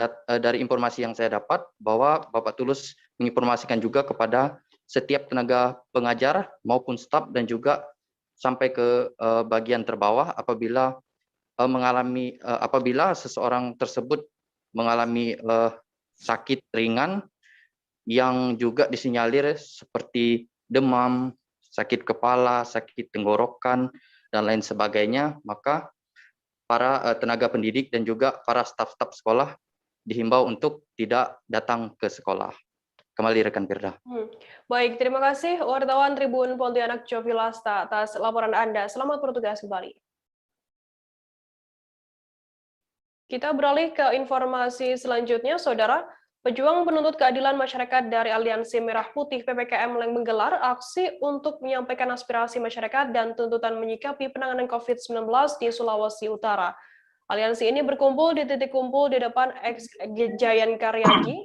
informasi yang saya dapat, bahwa Bapak Tulus menginformasikan juga kepada setiap tenaga pengajar maupun staf, dan juga sampai ke bagian terbawah apabila apabila seseorang tersebut mengalami sakit ringan yang juga disinyalir seperti demam, sakit kepala, sakit tenggorokan, dan lain sebagainya, maka para tenaga pendidik dan juga para staf-staf sekolah dihimbau untuk tidak datang ke sekolah. Kembali rekan Firda.
Baik, terima kasih wartawan Tribun Pontianak Jovi Lasta atas laporan Anda. Selamat bertugas kembali. Kita beralih ke informasi selanjutnya, Saudara. Pejuang penuntut keadilan masyarakat dari Aliansi Merah Putih PPKM menggelar aksi untuk menyampaikan aspirasi masyarakat dan tuntutan menyikapi penanganan COVID-19 di Sulawesi Utara. Aliansi ini berkumpul di titik kumpul di depan Ex-Giant Kairagi,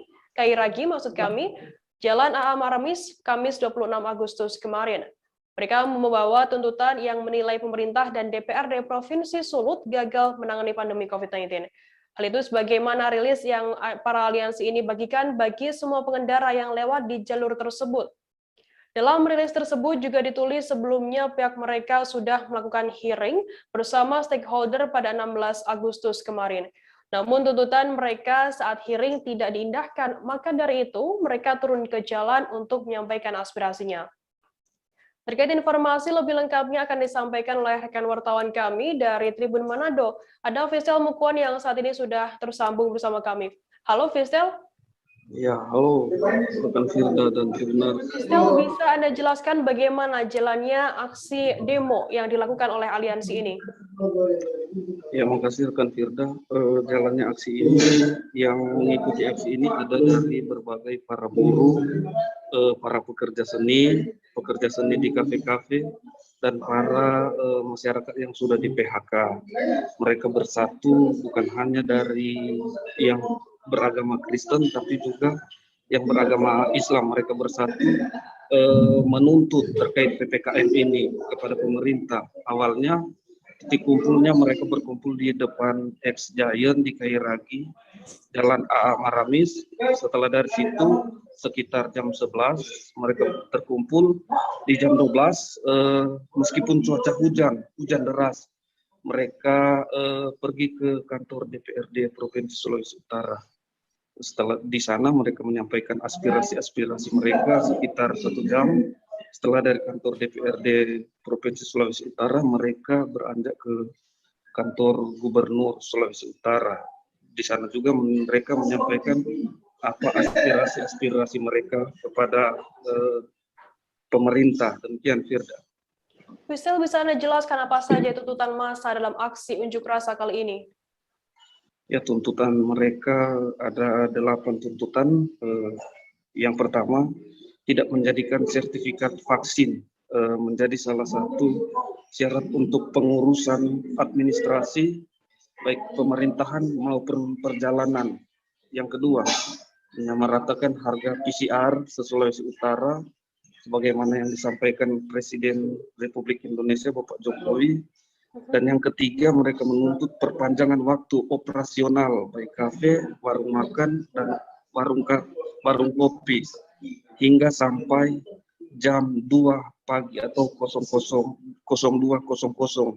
Jalan AA Maramis, Kamis 26 Agustus kemarin. Mereka membawa tuntutan yang menilai pemerintah dan DPRD Provinsi Sulut gagal menangani pandemi COVID-19. Hal itu sebagaimana rilis yang para aliansi ini bagikan bagi semua pengendara yang lewat di jalur tersebut. Dalam rilis tersebut juga ditulis sebelumnya pihak mereka sudah melakukan hearing bersama stakeholder pada 16 Agustus kemarin. Namun tuntutan mereka saat hearing tidak diindahkan, maka dari itu mereka turun ke jalan untuk menyampaikan aspirasinya. Terkait informasi lebih lengkapnya akan disampaikan oleh rekan wartawan kami dari Tribun Manado. Ada Fistel Mukuan yang saat ini sudah tersambung bersama kami. Halo Fistel.
Ya, halo rekan Firda dan Tribuners.
Fistel, bisa Anda jelaskan bagaimana jalannya aksi demo yang dilakukan oleh aliansi ini?
Ya, makasih rekan Firda. Jalannya aksi ini, yang mengikuti aksi ini ada dari berbagai para buruh, para pekerja seni di kafe-kafe, dan para masyarakat yang sudah di PHK. Mereka bersatu bukan hanya dari yang beragama Kristen, tapi juga yang beragama Islam. Mereka bersatu menuntut terkait PPKM ini kepada pemerintah. Awalnya titik kumpulnya mereka berkumpul di depan X Giant di Kairagi, Jalan AA Maramis. Setelah dari situ sekitar jam 11 mereka terkumpul. Di jam 12 meskipun cuaca hujan deras, mereka pergi ke kantor DPRD Provinsi Sulawesi Utara. Setelah di sana mereka menyampaikan aspirasi mereka sekitar 1 jam. Setelah dari kantor DPRD Provinsi Sulawesi Utara, mereka beranjak ke kantor Gubernur Sulawesi Utara. Di sana juga mereka menyampaikan apa aspirasi mereka kepada pemerintah. Demikian, Firda.
Fistel, bisa Anda jelaskan apa saja tuntutan massa dalam aksi unjuk rasa kali ini?
Ya, tuntutan mereka ada 8 tuntutan. Yang pertama, tidak menjadikan sertifikat vaksin menjadi salah satu syarat untuk pengurusan administrasi baik pemerintahan maupun perjalanan. Yang kedua, menyamaratakan harga PCR se-Sulawesi Utara sebagaimana yang disampaikan Presiden Republik Indonesia Bapak Jokowi. Dan yang ketiga, mereka menuntut perpanjangan waktu operasional baik kafe, warung makan, dan warung kopi hingga sampai jam 2 pagi atau 02.00.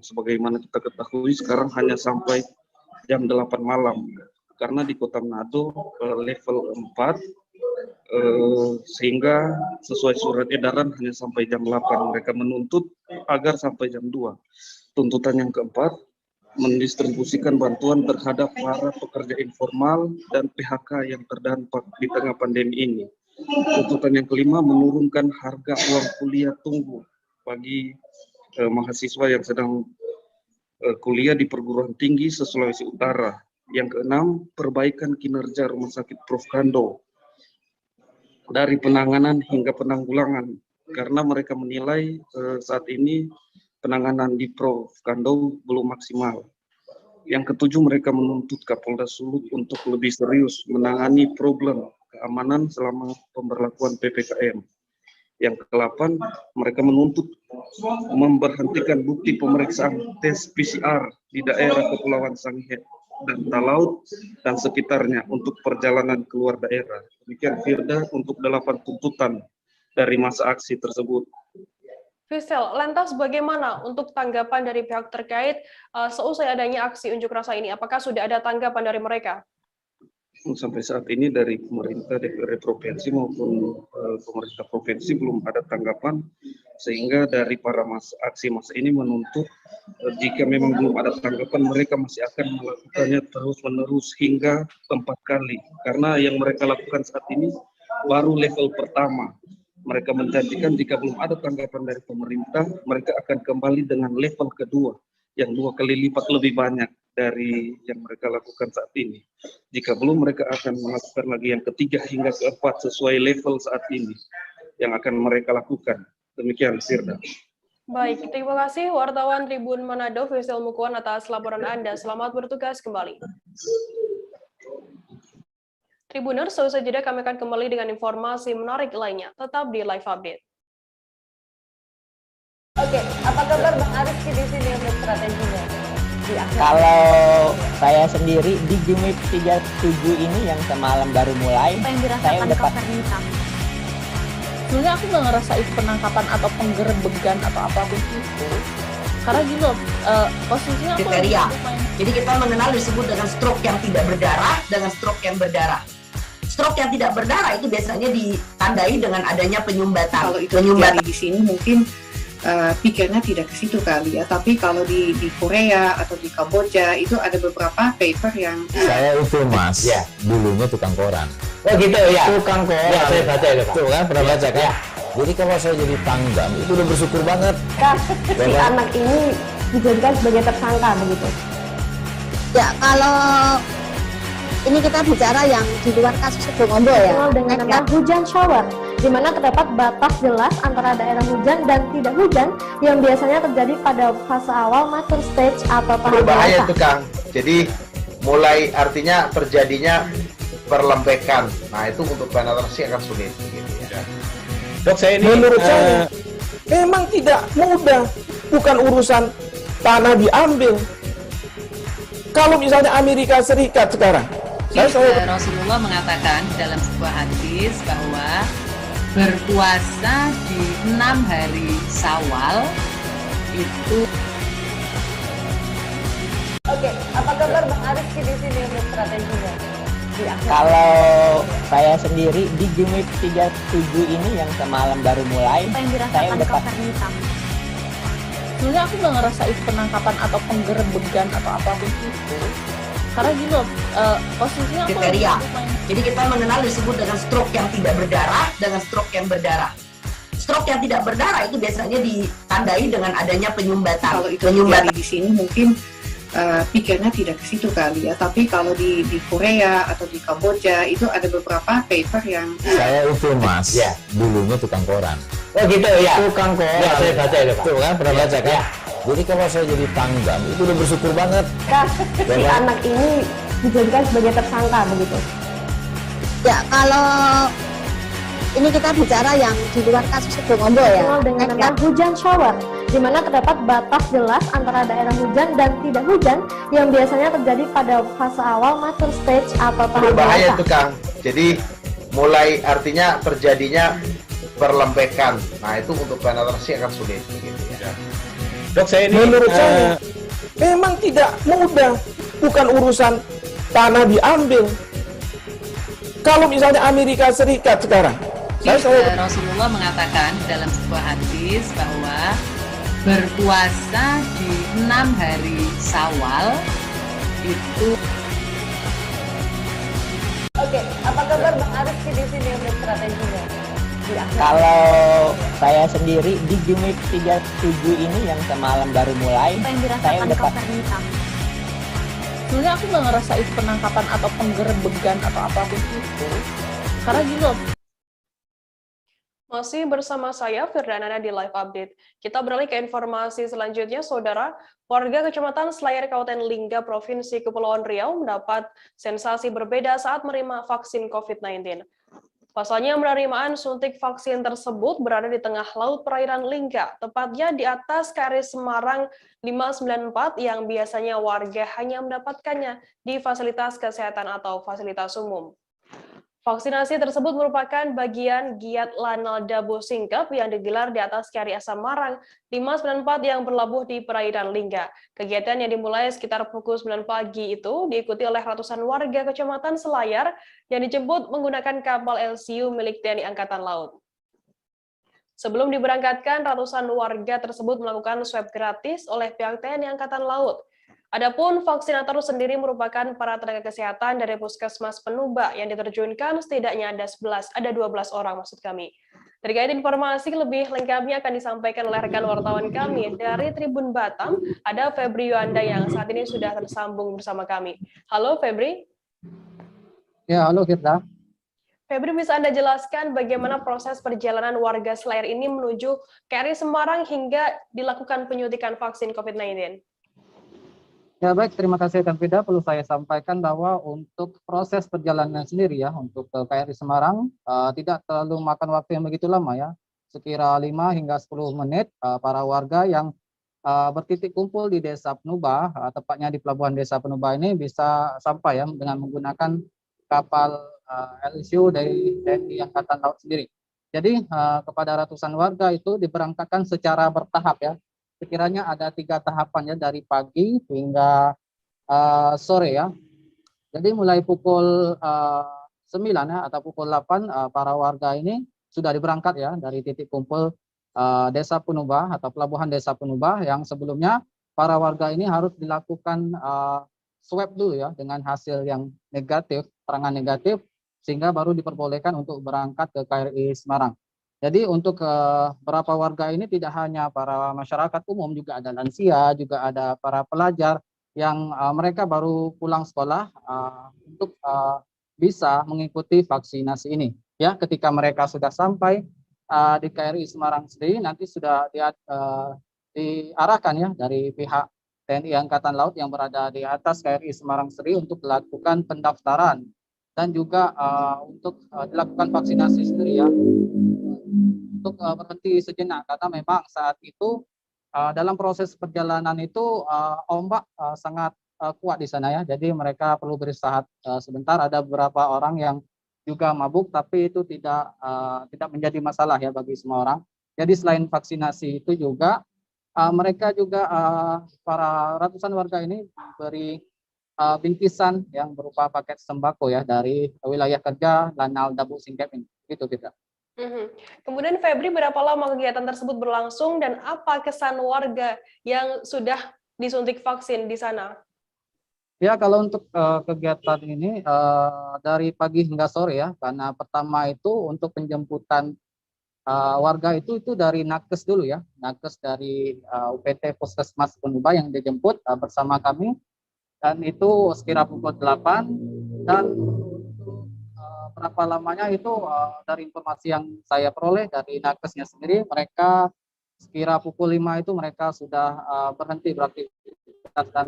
Sebagaimana kita ketahui sekarang hanya sampai jam 8 malam. Karena di Kota Manado level 4, sehingga sesuai surat edaran hanya sampai jam 8. Mereka menuntut agar sampai jam 2. Tuntutan yang keempat, mendistribusikan bantuan terhadap para pekerja informal dan PHK yang terdampak di tengah pandemi ini. Tuntutan yang kelima, menurunkan harga uang kuliah tunggu bagi mahasiswa yang sedang kuliah di perguruan tinggi se-Sulawesi Utara. Yang keenam, perbaikan kinerja Rumah Sakit Prof. Kando dari penanganan hingga penanggulangan, karena mereka menilai saat ini penanganan di Prof. Kando belum maksimal. Yang ketujuh, mereka menuntut Kapolda Sulut untuk lebih serius menangani problem keamanan selama pemberlakuan PPKM. Yang ke-8, mereka menuntut memberhentikan bukti pemeriksaan tes PCR di daerah Kepulauan Sangihe dan Talaut dan sekitarnya untuk perjalanan keluar daerah. Demikian, Firda, untuk 8 tuntutan dari masa aksi tersebut.
Fistel, lantas bagaimana untuk tanggapan dari pihak terkait seusai adanya aksi unjuk rasa ini? Apakah sudah ada tanggapan dari mereka?
Sampai saat ini dari pemerintah DPRD provinsi maupun pemerintah provinsi belum ada tanggapan, sehingga dari para aksi massa ini menuntut jika memang belum ada tanggapan, mereka masih akan melakukannya terus-menerus hingga 4 kali. Karena yang mereka lakukan saat ini baru level pertama. Mereka menjanjikan jika belum ada tanggapan dari pemerintah, mereka akan kembali dengan level kedua, yang 2 kali lipat lebih banyak dari yang mereka lakukan saat ini. Jika belum, mereka akan melakukan lagi yang ketiga hingga keempat sesuai level saat ini yang akan mereka lakukan. Demikian, Firda.
Baik, terima kasih wartawan Tribun Manado, Fistel Mukuan, atas laporan Anda. Selamat bertugas kembali. Tribuners, seusai jeda kami akan kembali dengan informasi menarik lainnya. Tetap di Live Update.
apa kabar Bang Ariski di sini untuk strateginya?
Kalau saya sendiri di game week 37 ini yang semalam baru mulai,
Apa yang
saya
dirasakan
udah
Kak Fernita? Sebenarnya aku nggak ngerasa itu penangkapan atau penggerebegan atau apapun itu. Karena gini loh, posisinya aku lagi
Kriteria.
main.
Jadi kita mengenal disebut dengan stroke yang tidak berdarah dengan stroke yang berdarah. Stroke yang tidak berdarah itu biasanya ditandai dengan adanya penyumbatan.
Kalau itu terjadi di sini mungkin pikirnya tidak ke situ kali ya, tapi kalau di Korea atau di Kamboja itu ada beberapa paper yang
Saya itu mas, dulunya tukang koran.
Oh gitu ya.
Tukang koran.
Ya, saya baca itu Pak.
Tuh kan pernah baca kan? Jadi kalau saya jadi tanggam itu udah bersyukur banget.
Si anak ini dijadikan sebagai tersangka begitu. Ya, kalau ini kita bicara yang di luar kasus Sebongombo ya.
Dengan nama hujan shower, di mana terdapat batas jelas antara daerah hujan dan tidak hujan yang biasanya terjadi pada fase awal mature stage atau tahap
Berbahaya
dewasa.
itu Kang. Jadi mulai artinya terjadinya perlembekan. Nah itu untuk penetrasi akan sulit. Gitu ya.
Dok, saya ini menurut saya memang tidak mudah, bukan urusan tanah diambil. Kalau misalnya Amerika Serikat sekarang,
Rasulullah mengatakan dalam sebuah hadis bahwa berpuasa di 6 hari Syawal itu.
Oke, apa kabar Bang Ariski di sini untuk strateginya?
Kalau saya sendiri di game week 37 ini yang semalam baru mulai,
Apa yang
saya
dirasakan
udah
Kak Fernita? Sebenarnya aku nggak ngerasa itu penangkapan atau penggerebegan atau apapun itu. Karena gini loh, posisinya aku lagi
Kriteria.
main.
Jadi kita mengenal disebut dengan stroke yang tidak berdarah dengan stroke yang berdarah. Stroke yang tidak berdarah itu biasanya ditandai dengan adanya penyumbatan.
kalau itu terjadi di sini mungkin pikirnya tidak ke situ kali ya, tapi kalau di Korea atau di Kamboja itu ada beberapa paper yang
Saya itu mas, dulunya tukang koran.
Oh gitu ya.
Tukang koran.
Ya, saya baca itu Pak.
Tuh kan pernah baca kan? Jadi kalau saya jadi tanggam itu udah bersyukur banget.
Si anak ini dijadikan sebagai tersangka begitu. Ya, kalau ini kita bicara yang di luar kasus Sebongombo ya.
Dengan nama hujan shower, di mana terdapat batas jelas antara daerah hujan dan tidak hujan yang biasanya terjadi pada fase awal mature stage atau tahap
Berbahaya
dewasa.
itu Kang. Jadi mulai artinya terjadinya perlembekan. Nah itu untuk penetrasi akan sulit. Gitu ya.
Dok, saya ini menurut saya memang tidak mudah, bukan urusan tanah diambil. Kalau misalnya Amerika Serikat sekarang,
Rasulullah mengatakan dalam sebuah hadis bahwa berpuasa di 6 hari Syawal itu.
Oke, apa kabar Bang Ariski di sini untuk strateginya?
Kalau saya sendiri di game week 37 ini yang semalam baru mulai,
Apa yang
saya
dirasakan
udah
Kak Fernita? Sebenarnya aku nggak ngerasa itu penangkapan atau penggerebegan atau apapun itu. Karena gini loh,
Masih bersama saya, Firdanana di Live Update. Kita beralih ke informasi selanjutnya, Saudara. Warga Kecamatan Selayar, Kabupaten Lingga, Provinsi Kepulauan Riau mendapat sensasi berbeda saat menerima vaksin COVID-19. Pasalnya penerimaan suntik vaksin tersebut berada di tengah laut perairan Lingga, tepatnya di atas KRI Semarang 594 yang biasanya warga hanya mendapatkannya di fasilitas kesehatan atau fasilitas umum. Vaksinasi tersebut merupakan bagian giat Lanal Dabu Singkep yang digelar di atas KRI Semarang 594 yang berlabuh di perairan Lingga. Kegiatan yang dimulai sekitar pukul 9 pagi itu diikuti oleh ratusan warga Kecamatan Selayar yang dijemput menggunakan kapal LCU milik TNI Angkatan Laut. Sebelum diberangkatkan, ratusan warga tersebut melakukan swab gratis oleh pihak TNI Angkatan Laut. Adapun vaksinator sendiri merupakan para tenaga kesehatan dari Puskesmas Penuba yang diterjunkan setidaknya ada 12 orang maksud kami. Terkait informasi lebih lengkapnya akan disampaikan oleh rekan wartawan kami dari Tribun Batam, ada Febri Yuanda yang saat ini sudah tersambung bersama kami. Halo Febri.
Ya, halo Firda.
Febri, bisa Anda jelaskan bagaimana proses perjalanan warga Selayar ini menuju KRI Semarang hingga dilakukan penyuntikan vaksin COVID-19?
Ya baik, terima kasih Kang Firda. Perlu saya sampaikan bahwa untuk proses perjalanan sendiri ya, untuk ke KRI Semarang tidak terlalu makan waktu yang begitu lama ya. Sekira 5 hingga 10 menit para warga yang bertitik kumpul di Desa Penuba, tepatnya di Pelabuhan Desa Penuba ini bisa sampai ya dengan menggunakan kapal LSU dari TNI Angkatan Laut sendiri. Jadi kepada ratusan warga itu diberangkatkan secara bertahap ya. Sekiranya ada 3 tahapan ya, dari pagi hingga sore ya. Jadi mulai pukul 9 ya atau pukul 8 para warga ini sudah diberangkat ya dari titik kumpul Desa Penuba atau Pelabuhan Desa Penuba, yang sebelumnya para warga ini harus dilakukan swab dulu ya dengan hasil yang negatif, terangan negatif, sehingga baru diperbolehkan untuk berangkat ke KRI Semarang. Jadi untuk beberapa warga ini tidak hanya para masyarakat umum, juga ada lansia, juga ada para pelajar yang mereka baru pulang sekolah untuk bisa mengikuti vaksinasi ini. Ya, ketika mereka sudah sampai di KRI Semarang sendiri, nanti sudah diarahkan ya dari pihak TNI Angkatan Laut yang berada di atas KRI Semarang sendiri untuk melakukan pendaftaran dan juga untuk dilakukan vaksinasi sendiri ya, untuk berhenti sejenak karena memang saat itu dalam proses perjalanan itu ombak sangat kuat di sana ya, jadi mereka perlu beristirahat sebentar. Ada beberapa orang yang juga mabuk, tapi itu tidak menjadi masalah ya bagi semua orang. Jadi selain vaksinasi itu juga mereka juga para ratusan warga ini diberi bingkisan yang berupa paket sembako ya dari wilayah kerja Lanal Dabu Singkep ini. Gitu tidak.
Kemudian Febri, berapa lama kegiatan tersebut berlangsung dan apa kesan warga yang sudah disuntik vaksin di sana?
Ya, kalau untuk kegiatan ini dari pagi hingga sore ya, karena pertama itu untuk penjemputan warga itu dari nakes dulu ya, nakes dari UPT Puskesmas Penuba yang dijemput bersama kami, dan itu sekira pukul 8, dan berapa lamanya itu dari informasi yang saya peroleh dari nakesnya sendiri, mereka sekira pukul 5 itu mereka sudah berhenti beraktivitas dan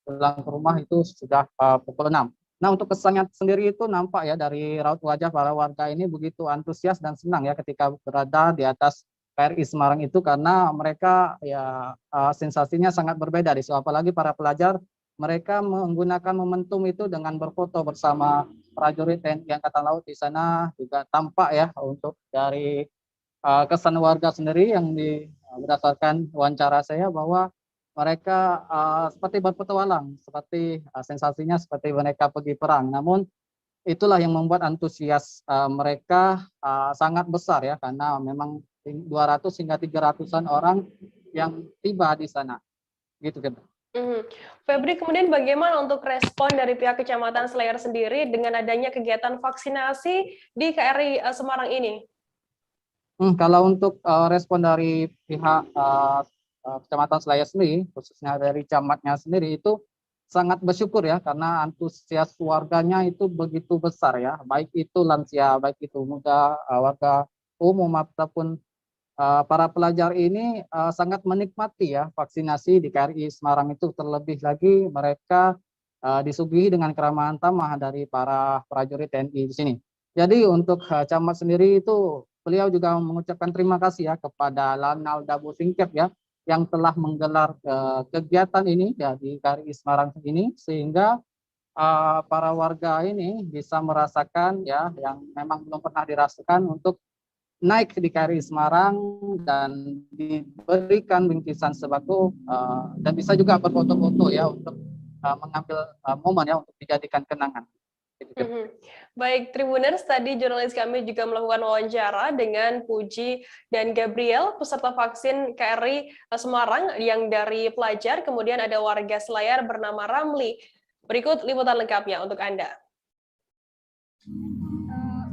pulang ke rumah itu sudah pukul 6. Nah, untuk kesannya sendiri itu nampak ya dari raut wajah para warga ini begitu antusias dan senang ya ketika berada di atas KRI Semarang itu, karena mereka ya sensasinya sangat berbeda di situ. Apalagi para pelajar, mereka menggunakan momentum itu dengan berfoto bersama prajurit TNI Angkatan Laut di sana. Juga tampak ya untuk dari kesan warga sendiri yang berdasarkan wawancara saya bahwa mereka seperti berpetualang, seperti sensasinya seperti mereka pergi perang. Namun itulah yang membuat antusias mereka sangat besar ya, karena memang 200 hingga 300-an orang yang tiba di sana. Gitu kan.
Febri, kemudian bagaimana untuk respon dari pihak Kecamatan Selayar sendiri dengan adanya kegiatan vaksinasi di KRI Semarang ini?
Kalau untuk respon dari pihak Kecamatan Selayar sendiri, khususnya dari camatnya sendiri, itu sangat bersyukur ya, karena antusias warganya itu begitu besar ya, baik itu lansia, baik itu muda, warga umum ataupun para pelajar ini sangat menikmati ya vaksinasi di KRI Semarang itu. Terlebih lagi mereka disuguhi dengan keramahan tamah dari para prajurit TNI di sini. Jadi untuk camat sendiri itu beliau juga mengucapkan terima kasih ya kepada Lanal Dabu Singkep ya, yang telah menggelar kegiatan ini ya di KRI Semarang ini, sehingga para warga ini bisa merasakan ya yang memang belum pernah dirasakan untuk naik di KRI Semarang dan diberikan bingkisan sembako dan bisa juga berfoto-foto ya untuk mengambil momen ya untuk dijadikan kenangan.
Baik, Tribuners, tadi jurnalis kami juga melakukan wawancara dengan Puji dan Gabriel, peserta vaksin KRI Semarang yang dari pelajar, kemudian ada warga Selayar bernama Ramli. Berikut liputan lengkapnya untuk Anda.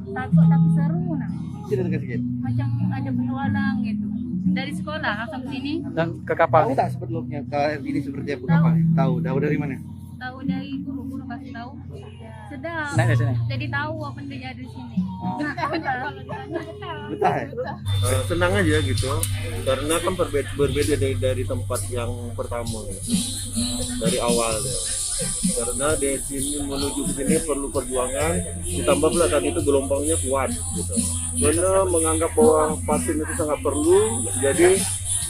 Takut tapi seru, nah. Macam ada petualang gitu. Dari sekolah langsung ke sini.
Dan ke kapal. Tahu tak sebelumnya KRI ini seperti apa kapal? Tahu dari mana? Tahu dari guru kasih tahu.
Sedap.
Naik dari sini.
Jadi tahu apa yang terjadi di sini.
Betah ya?
Senang aja gitu, karena kan berbeda dari tempat yang pertama ya. Dari awal ya. Karena di sini menuju ke sini perlu perjuangan, ditambah pula tadi itu gelombangnya kuat gitu. Karena menganggap bahwa vaksin itu sangat perlu, jadi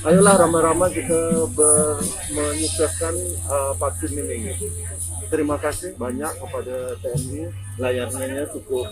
ayolah ramai-ramai kita menyukseskan vaksin ini. Terima kasih banyak kepada TNI, layanannya cukup